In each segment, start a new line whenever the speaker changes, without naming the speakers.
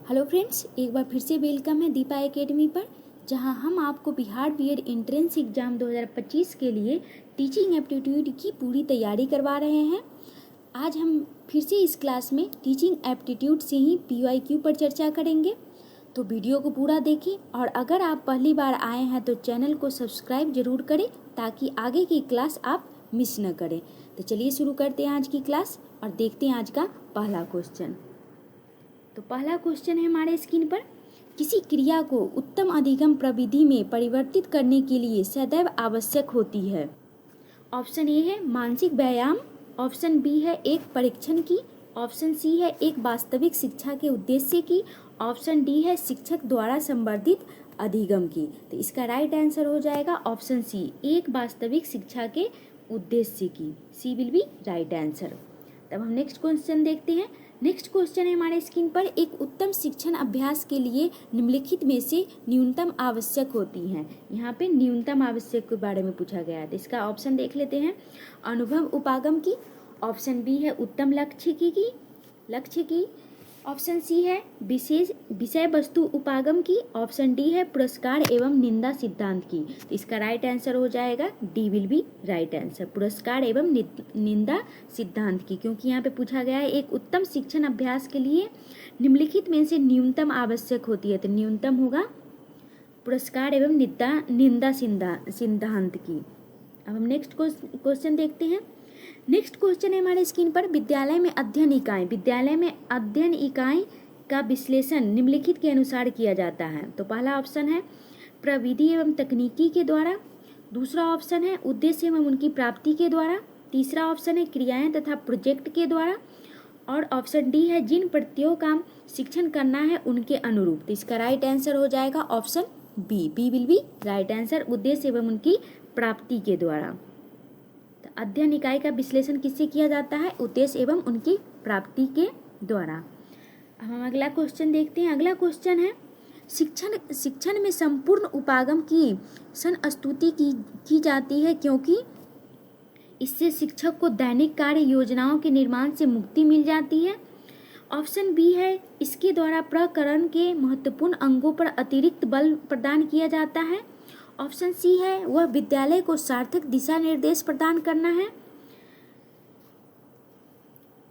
Hello friends, एक बार फिर से वेलकम है दीपा एकेडमी पर, जहां हम आपको बिहार बीएड एंट्रेंस एग्जाम 2025 के लिए टीचिंग एप्टीट्यूड की पूरी तैयारी करवा रहे हैं। आज हम फिर से इस क्लास में टीचिंग एप्टीट्यूड से ही पीवाईक्यू पर चर्चा करेंगे, तो वीडियो को पूरा देखें। और अगर आप पहली बार आए हैं तो चैनल को सब्सक्राइब जरूर करें ताकि आगे की क्लास आप मिस न करें। तो चलिए शुरू करते हैं आज की क्लास और देखते हैं आज का पहला क्वेश्चन। तो पहला क्वेश्चन है हमारे स्क्रीन पर, किसी क्रिया को उत्तम अधिगम प्रविधि में परिवर्तित करने के लिए सदैव आवश्यक होती है। ऑप्शन ए है मानसिक व्यायाम, ऑप्शन बी है एक परीक्षण की, ऑप्शन सी है एक वास्तविक शिक्षा के उद्देश्य की, ऑप्शन डी है शिक्षक द्वारा संवर्धित अधिगम की। तो इसका राइट आंसर हो जाएगा ऑप्शन सी, एक वास्तविक शिक्षा के उद्देश्य की। सी विल बी राइट आंसर। तब हम नेक्स्ट क्वेश्चन देखते हैं। नेक्स्ट क्वेश्चन है हमारे स्क्रीन पर, एक उत्तम शिक्षण अभ्यास के लिए निम्नलिखित में से न्यूनतम आवश्यक होती हैं। यहाँ पे न्यूनतम आवश्यक के बारे में पूछा गया है, तो इसका ऑप्शन देख लेते हैं। अनुभव उपागम की, ऑप्शन बी है उत्तम लक्ष्य की, ऑप्शन सी है विशेष विषय वस्तु उपागम की, ऑप्शन डी है पुरस्कार एवं निंदा सिद्धांत की। तो इसका राइट आंसर हो जाएगा D will be right answer, पुरस्कार एवं निंदा सिद्धांत की, क्योंकि यहाँ पे पूछा गया है एक उत्तम शिक्षण अभ्यास के लिए निम्नलिखित में से न्यूनतम आवश्यक होती है। तो न्यूनतम होगा पुरस्कार एवं निंदा सिद्धांत की। अब हम नेक्स्ट क्वेश्चन देखते हैं। नेक्स्ट क्वेश्चन है हमारे स्क्रीन पर, विद्यालय में अध्ययन इकाई का विश्लेषण निम्नलिखित के अनुसार किया जाता है। तो पहला ऑप्शन है प्रविधि एवं तकनीकी के द्वारा, दूसरा ऑप्शन है उद्देश्य एवं उनकी प्राप्ति के द्वारा, तीसरा ऑप्शन है क्रियाएं तथा प्रोजेक्ट के द्वारा, और ऑप्शन डी है जिन प्रतियों का शिक्षण करना है उनके अनुरूप। तो इसका राइट आंसर हो जाएगा option B will be right answer, उद्देश्य एवं उनकी प्राप्ति के द्वारा। अध्ययन इकाई का विश्लेषण किससे किया जाता है? उद्देश्य एवं उनकी प्राप्ति के द्वारा। अब हम अगला क्वेश्चन देखते हैं। अगला क्वेश्चन है, शिक्षण में संपूर्ण उपागम की संस्तुति की जाती है क्योंकि इससे शिक्षक को दैनिक कार्य योजनाओं के निर्माण से मुक्ति मिल जाती है। ऑप्शन बी है इसके द्वारा प्रकरण के महत्वपूर्ण अंगों पर अतिरिक्त बल प्रदान किया जाता है। ऑप्शन सी है वह विद्यालय को सार्थक दिशा निर्देश प्रदान करना है।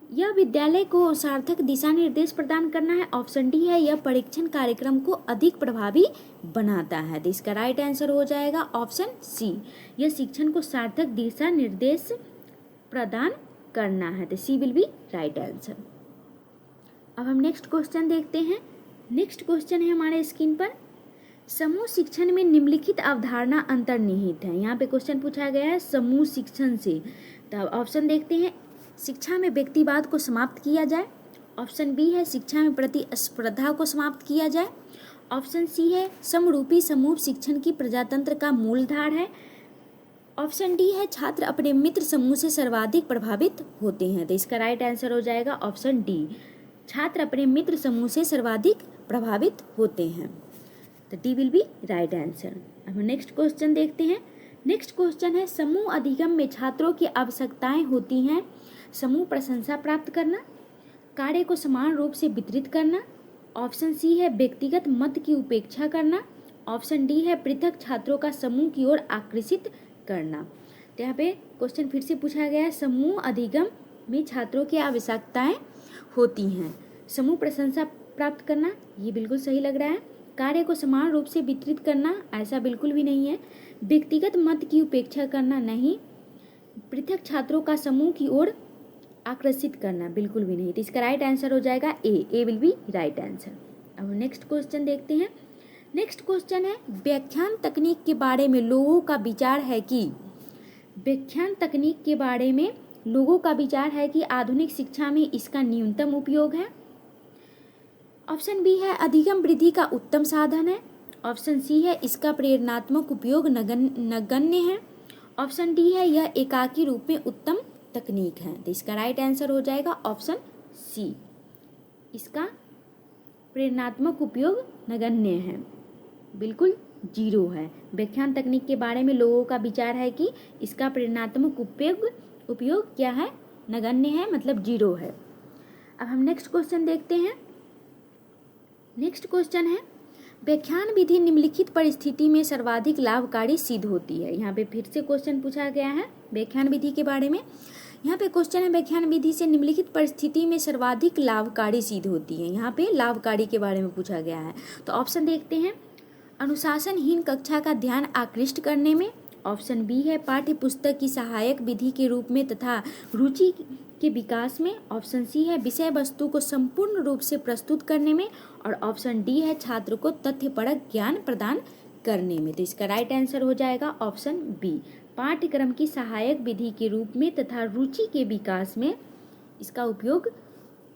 यह विद्यालय को सार्थक दिशा निर्देश प्रदान करना है। ऑप्शन डी है यह परीक्षण कार्यक्रम को अधिक प्रभावी बनाता है। तो इसका राइट आंसर हो जाएगा ऑप्शन सी, यह शिक्षण को सार्थक दिशा निर्देश प्रदान करना है। तो सी विल बी राइट आंसर। अब हम नेक्स्ट क्वेश्चन देखते हैं। नेक्स्ट क्वेश्चन है हमारे स्क्रीन पर, समूह शिक्षण में निम्नलिखित अवधारणा अंतर्निहित है। यहाँ पे क्वेश्चन पूछा गया है समूह शिक्षण से। तो ऑप्शन देखते हैं, शिक्षा में व्यक्तिवाद को समाप्त किया जाए, ऑप्शन बी है शिक्षा में प्रतिस्पर्धा को समाप्त किया जाए, ऑप्शन सी है समरूपी समूह शिक्षण की प्रजातंत्र का मूलधार है, ऑप्शन डी है छात्र अपने मित्र समूह से सर्वाधिक प्रभावित होते हैं। तो इसका राइट आंसर हो जाएगा ऑप्शन डी, छात्र अपने मित्र समूह से सर्वाधिक प्रभावित होते हैं। तो D will be right answer. अब नेक्स्ट क्वेश्चन देखते हैं। नेक्स्ट क्वेश्चन है, समूह अधिगम में छात्रों की आवश्यकताएं होती हैं समूह प्रशंसा प्राप्त करना, कार्य को समान रूप से वितरित करना, ऑप्शन सी है व्यक्तिगत मत की उपेक्षा करना, ऑप्शन डी है पृथक छात्रों का समूह की ओर आकर्षित करना। तो यहाँ पे क्वेश्चन फिर से पूछा गया है, समूह अधिगम में छात्रों की आवश्यकताएं होती हैं समूह प्रशंसा प्राप्त करना, ये बिल्कुल सही लग रहा है, कार्य को समान रूप से वितरित करना ऐसा बिल्कुल भी नहीं है, व्यक्तिगत मत की उपेक्षा करना नहीं, पृथक छात्रों का समूह की ओर आकर्षित करना बिल्कुल भी नहीं। तो इसका राइट आंसर हो जाएगा ए विल बी राइट आंसर। अब नेक्स्ट क्वेश्चन देखते हैं। नेक्स्ट क्वेश्चन है, व्याख्यान तकनीक के बारे में लोगों का विचार है कि आधुनिक शिक्षा में इसका न्यूनतम उपयोग है। ऑप्शन बी है अधिगम वृद्धि का उत्तम साधन है, ऑप्शन सी है इसका प्रेरणात्मक उपयोग नगण्य है, ऑप्शन डी है यह एकाकी रूप में उत्तम तकनीक है। तो इसका राइट आंसर हो जाएगा ऑप्शन सी, इसका प्रेरणात्मक उपयोग नगण्य है, बिल्कुल जीरो है। व्याख्यान तकनीक के बारे में लोगों का विचार है कि इसका प्रेरणात्मक उपयोग क्या है? नगण्य है, मतलब जीरो है। अब हम नेक्स्ट क्वेश्चन देखते हैं। नेक्स्ट क्वेश्चन है, व्याख्यान विधि निम्नलिखित परिस्थिति में सर्वाधिक लाभकारी सिद्ध होती है। यहाँ पे फिर से क्वेश्चन पूछा गया है व्याख्यान विधि के बारे में। यहाँ पे क्वेश्चन है, व्याख्यान विधि से निम्नलिखित परिस्थिति में सर्वाधिक लाभकारी सिद्ध होती है। यहाँ पे लाभकारी के बारे में पूछा गया है। तो ऑप्शन देखते हैं, अनुशासनहीन कक्षा का ध्यान आकृष्ट करने में। ऑप्शन बी है पाठ्य पुस्तक की सहायक विधि के रूप में तथा रुचि के विकास में। ऑप्शन सी है विषय वस्तु को संपूर्ण रूप से प्रस्तुत करने में। और ऑप्शन डी है छात्र को तथ्यपरक ज्ञान प्रदान करने में। तो इसका राइट आंसर हो जाएगा ऑप्शन बी, पाठ्यक्रम की सहायक विधि के रूप में तथा रुचि के विकास में इसका उपयोग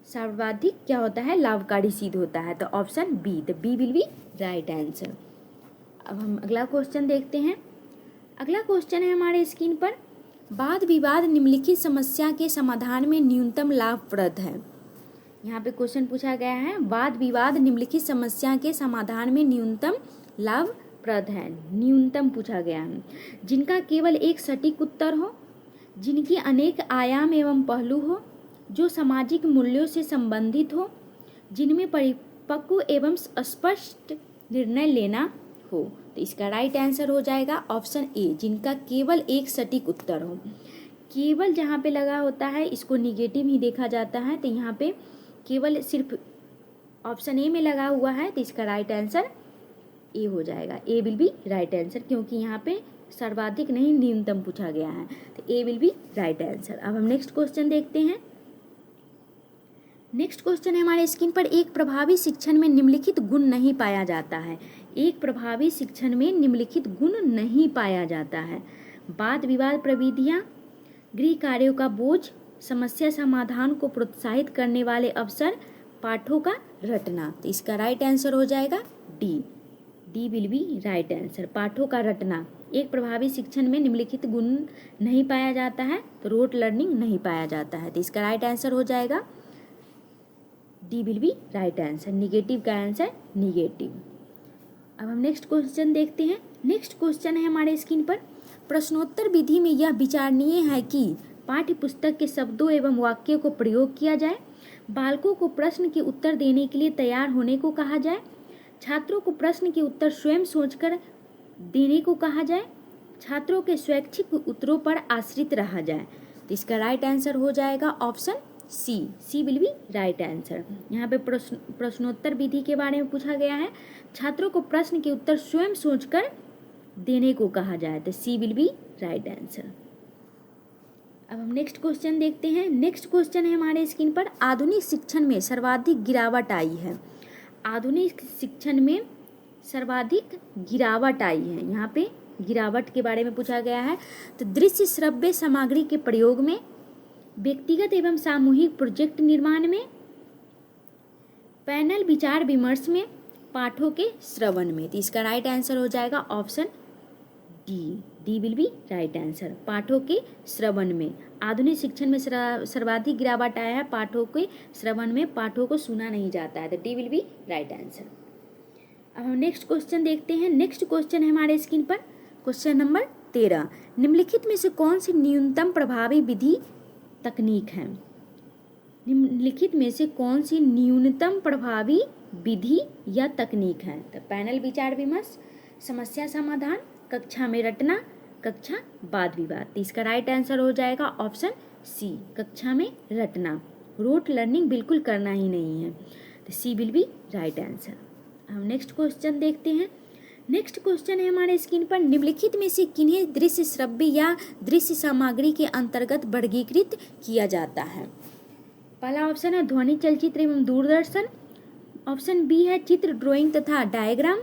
सर्वाधिक क्या होता है, लाभकारी सिद्ध होता है। तो option B, the B will be right answer. अब हम अगला क्वेश्चन देखते हैं। अगला क्वेश्चन है हमारे स्क्रीन पर, वाद विवाद निम्नलिखित समस्या के समाधान में न्यूनतम लाभप्रद है। यहाँ पे क्वेश्चन पूछा गया है, वाद विवाद निम्नलिखित समस्या के समाधान में न्यूनतम लाभप्रद है। न्यूनतम पूछा गया है, जिनका केवल एक सटीक उत्तर हो, जिनकी अनेक आयाम एवं पहलू हो, जो सामाजिक मूल्यों से संबंधित हो, जिनमें परिपक्व एवं स्पष्ट निर्णय लेना हो। तो इसका राइट आंसर हो जाएगा ऑप्शन ए, जिनका केवल एक सटीक उत्तर हो। केवल जहाँ पे लगा होता है इसको निगेटिव ही देखा जाता है, तो यहाँ पे केवल सिर्फ ऑप्शन ए में लगा हुआ है, तो इसका राइट आंसर ए हो जाएगा। ए विल बी राइट आंसर, क्योंकि यहाँ पे सर्वाधिक नहीं न्यूनतम पूछा गया है, तो ए विल बी राइट आंसर। अब हम नेक्स्ट क्वेश्चन देखते हैं। नेक्स्ट क्वेश्चन है हमारे स्क्रीन पर, एक प्रभावी शिक्षण में निम्नलिखित गुण नहीं पाया जाता है। एक प्रभावी शिक्षण में निम्नलिखित गुण नहीं पाया जाता है। वाद विवाद प्रविधियाँ, गृह कार्यों का बोझ, समस्या समाधान को प्रोत्साहित करने वाले अवसर, पाठों का रटना। तो इसका राइट आंसर हो जाएगा D, D will be right answer, पाठों का रटना। एक प्रभावी शिक्षण में निम्नलिखित गुण नहीं पाया जाता है, तो रोट लर्निंग नहीं पाया जाता है। तो इसका राइट आंसर हो जाएगा D will be right answer. Negative का आंसर निगेटिव। अब हम नेक्स्ट क्वेश्चन देखते हैं। नेक्स्ट क्वेश्चन है हमारे स्क्रीन पर, प्रश्नोत्तर विधि में यह विचारणीय है कि पाठ्य पुस्तक के शब्दों एवं वाक्यों को प्रयोग किया जाए, बालकों को प्रश्न के उत्तर देने के लिए तैयार होने को कहा जाए, छात्रों को प्रश्न के उत्तर स्वयं सोचकर देने को कहा जाए, छात्रों के स्वैच्छिक उत्तरों पर आश्रित रहा जाए। तो इसका राइट आंसर हो जाएगा option C, C will be right answer. यहाँ पे प्रश्नोत्तर विधि के बारे में पूछा गया है, छात्रों को प्रश्न के उत्तर स्वयं सोचकर देने को कहा जाए, तो सी विल बी राइट आंसर। अब हम नेक्स्ट क्वेश्चन देखते हैं। नेक्स्ट क्वेश्चन है हमारे स्क्रीन पर, आधुनिक शिक्षण में सर्वाधिक गिरावट आई है। आधुनिक शिक्षण में सर्वाधिक गिरावट आई है। यहाँ पे गिरावट के बारे में पूछा गया है, तो दृश्य श्रव्य सामग्री के प्रयोग में, व्यक्तिगत एवं सामूहिक प्रोजेक्ट निर्माण में, पैनल विचार विमर्श में, पाठों के श्रवण में। तो इसका राइट आंसर हो जाएगा option D, D will be right answer, पाठों के श्रवण में। आधुनिक शिक्षण में सर्वाधिक गिरावट आया है पाठों के श्रवण में, पाठों को सुना नहीं जाता है, तो D will be right answer. अब हम नेक्स्ट क्वेश्चन देखते हैं। नेक्स्ट क्वेश्चन है हमारे स्क्रीन पर, क्वेश्चन नंबर 13, निम्नलिखित में से कौन सी न्यूनतम प्रभावी विधि तकनीक है। निम्नलिखित में से कौन सी न्यूनतम प्रभावी विधि या तकनीक है। तो पैनल विचार विमर्श, समस्या समाधान, कक्षा में रटना, कक्षा वाद विवाद। तो इसका राइट आंसर हो जाएगा ऑप्शन सी, कक्षा में रटना। रोट लर्निंग बिल्कुल करना ही नहीं है, तो सी विल बी राइट आंसर। हम नेक्स्ट क्वेश्चन देखते हैं। नेक्स्ट क्वेश्चन है हमारे स्क्रीन पर, निम्नलिखित में से किन्हें दृश्य श्रव्य या दृश्य सामग्री के अंतर्गत वर्गीकृत किया जाता है। पहला ऑप्शन है ध्वनि चलचित्र एवं दूरदर्शन, ऑप्शन बी है चित्र ड्राइंग तथा डायग्राम,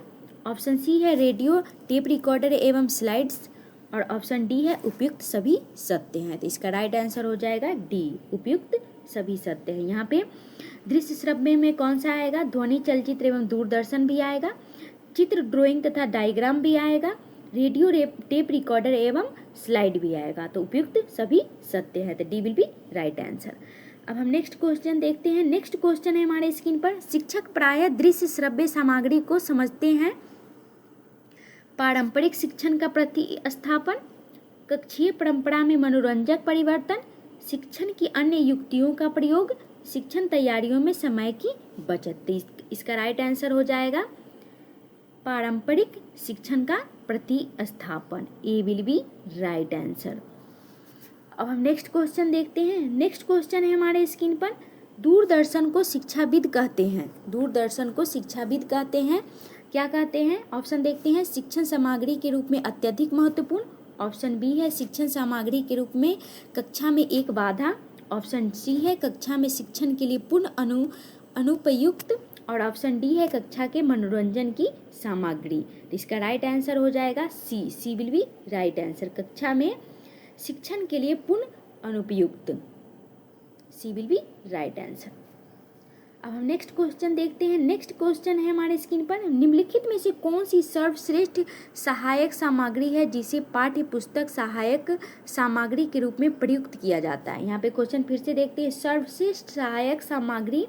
ऑप्शन सी है रेडियो टेप रिकॉर्डर एवं स्लाइड्स, और ऑप्शन डी है उपयुक्त सभी सत्य हैं। तो इसका राइट आंसर हो जाएगा डी, उपयुक्त सभी सत्य हैं। यहाँ पे दृश्य श्रव्य में कौन सा आएगा, ध्वनि चलचित्र एवं दूरदर्शन भी आएगा, चित्र ड्राइंग तथा डायग्राम भी आएगा, रेडियो टेप रिकॉर्डर एवं स्लाइड भी आएगा। तो उपयुक्त सभी सत्य है, तो D will be right answer. अब हम नेक्स्ट क्वेश्चन देखते हैं। नेक्स्ट क्वेश्चन है हमारे स्क्रीन पर, शिक्षक प्रायः दृश्य श्रव्य सामग्री को समझते हैं पारंपरिक शिक्षण का प्रतिस्थापन, कक्षीय परंपरा में मनोरंजक परिवर्तन, शिक्षण की अन्य युक्तियों का प्रयोग, शिक्षण तैयारियों में समय की बचत। इसका राइट आंसर हो जाएगा पारंपरिक शिक्षण का प्रतिस्थापन। ए विल बी राइट आंसर। अब हम नेक्स्ट क्वेश्चन देखते हैं। नेक्स्ट क्वेश्चन है हमारे स्क्रीन पर, दूरदर्शन को शिक्षाविद कहते हैं। दूरदर्शन को शिक्षाविद कहते हैं, क्या कहते हैं? ऑप्शन देखते हैं, शिक्षण सामग्री के रूप में अत्यधिक महत्वपूर्ण। ऑप्शन बी है शिक्षण सामग्री के रूप में कक्षा में एक बाधा। ऑप्शन सी है कक्षा में शिक्षण के लिए पूर्ण अनुपयुक्त। और ऑप्शन डी है कक्षा के मनोरंजन की सामग्री। तो इसका राइट आंसर हो जाएगा सी। C will be right answer, कक्षा में शिक्षण के लिए पूर्ण अनुपयुक्त। सी विल बी राइट आंसर। अब हम नेक्स्ट क्वेश्चन देखते हैं। नेक्स्ट क्वेश्चन है हमारे स्क्रीन पर, निम्नलिखित में से कौन सी सर्वश्रेष्ठ सहायक सामग्री है जिसे पाठ्य पुस्तक सहायक सामग्री के रूप में प्रयुक्त किया जाता है? यहाँ पे क्वेश्चन फिर से देखते हैं, सर्वश्रेष्ठ सहायक सामग्री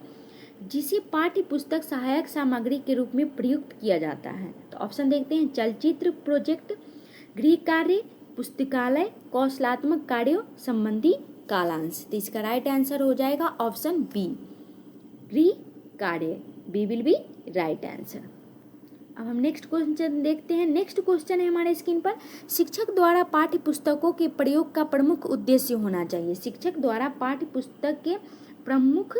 जिसे पाठ्य पुस्तक सहायक सामग्री के रूप में प्रयुक्त किया जाता है। तो ऑप्शन देखते हैं, चलचित्र प्रोजेक्ट, गृह कार्य, पुस्तकालय, कौशलात्मक कार्यों संबंधी कालांश। तो इसका राइट आंसर हो जाएगा ऑप्शन बी, गृह कार्य। B will be right answer. अब हम नेक्स्ट क्वेश्चन देखते हैं। नेक्स्ट क्वेश्चन है हमारे स्क्रीन पर, शिक्षक द्वारा पाठ्य पुस्तकों के प्रयोग का प्रमुख उद्देश्य होना चाहिए। शिक्षक द्वारा पाठ्य पुस्तक के प्रमुख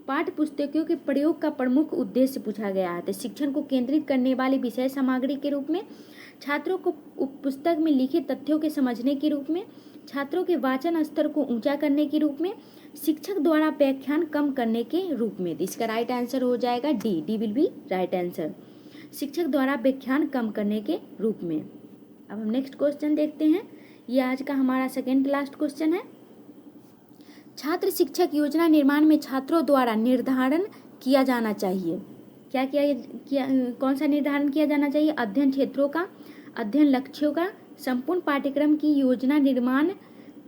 पाठ्य पुस्तकों के प्रयोग का प्रमुख उद्देश्य पूछा गया है। तो शिक्षण को केंद्रित करने वाली विषय सामग्री के रूप में, छात्रों को पुस्तक में लिखे तथ्यों के समझने के रूप में, छात्रों के वाचन स्तर को ऊंचा करने के रूप में, शिक्षक द्वारा व्याख्यान कम करने के रूप में। इसका राइट आंसर हो जाएगा D. D will be right answer, शिक्षक द्वारा व्याख्यान कम करने के रूप में। अब हम नेक्स्ट क्वेश्चन देखते हैं। ये आज का हमारा सेकेंड लास्ट क्वेश्चन है। छात्र शिक्षक योजना निर्माण में छात्रों द्वारा निर्धारण किया जाना चाहिए। कौन सा निर्धारण किया जाना चाहिए? अध्ययन क्षेत्रों का, अध्ययन लक्ष्यों का, संपूर्ण पाठ्यक्रम की योजना निर्माण,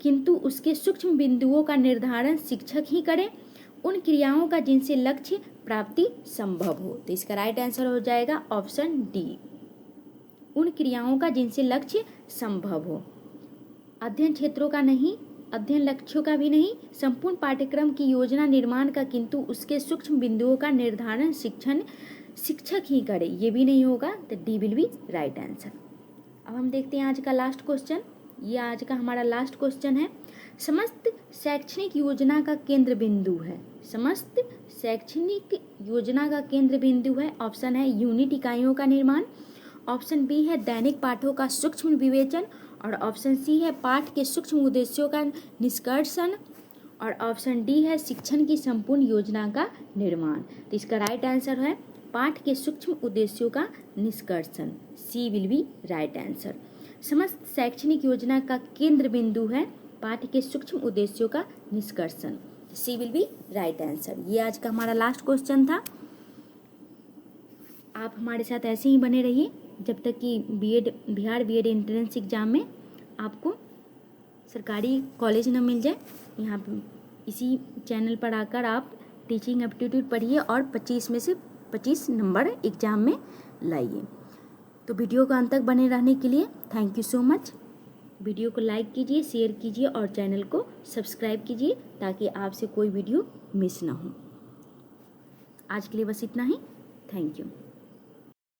किंतु उसके सूक्ष्म बिंदुओं का निर्धारण शिक्षक ही करें, उन क्रियाओं का जिनसे लक्ष्य प्राप्ति संभव हो। तो इसका राइट आंसर हो जाएगा ऑप्शन डी, उन क्रियाओं का जिनसे लक्ष्य संभव हो। अध्ययन क्षेत्रों का नहीं, अध्ययन लक्ष्यों का भी नहीं, संपूर्ण पाठ्यक्रम की योजना निर्माण का, किंतु उसके सूक्ष्म बिंदुओं का निर्धारण शिक्षक ही करे, ये भी नहीं होगा। तो D will be right answer. अब हम देखते हैं आज का लास्ट क्वेश्चन। ये आज का हमारा लास्ट क्वेश्चन है। समस्त शैक्षणिक योजना का केंद्र बिंदु है। समस्त शैक्षणिक योजना का केंद्र बिंदु है। ऑप्शन है यूनिट इकाइयों का निर्माण, ऑप्शन बी है दैनिक पाठों का सूक्ष्म विवेचन, और ऑप्शन सी है पाठ के सूक्ष्म उद्देश्यों का निष्कर्षण, और ऑप्शन डी है शिक्षण की संपूर्ण योजना का निर्माण। तो इसका राइट आंसर है पाठ के सूक्ष्म उद्देश्यों का निष्कर्षण। सी विल बी राइट आंसर। समस्त शैक्षणिक योजना का केंद्र बिंदु है पाठ के सूक्ष्म उद्देश्यों का निष्कर्षण। सी विल बी राइट आंसर। ये आज का हमारा लास्ट क्वेश्चन था। आप हमारे साथ ऐसे ही बने रहिए जब तक कि बिहार बीएड एंट्रेंस एग्जाम में आपको सरकारी कॉलेज न मिल जाए। यहाँ इसी चैनल पर आकर आप टीचिंग एप्टीट्यूड पढ़िए और 25 में से 25 नंबर एग्जाम में लाइए। तो वीडियो को अंत तक बने रहने के लिए thank you so much. Video को लाइक कीजिए, शेयर कीजिए और चैनल को सब्सक्राइब कीजिए ताकि आपसे कोई वीडियो मिस ना हो। आज के लिए बस इतना ही। Thank you.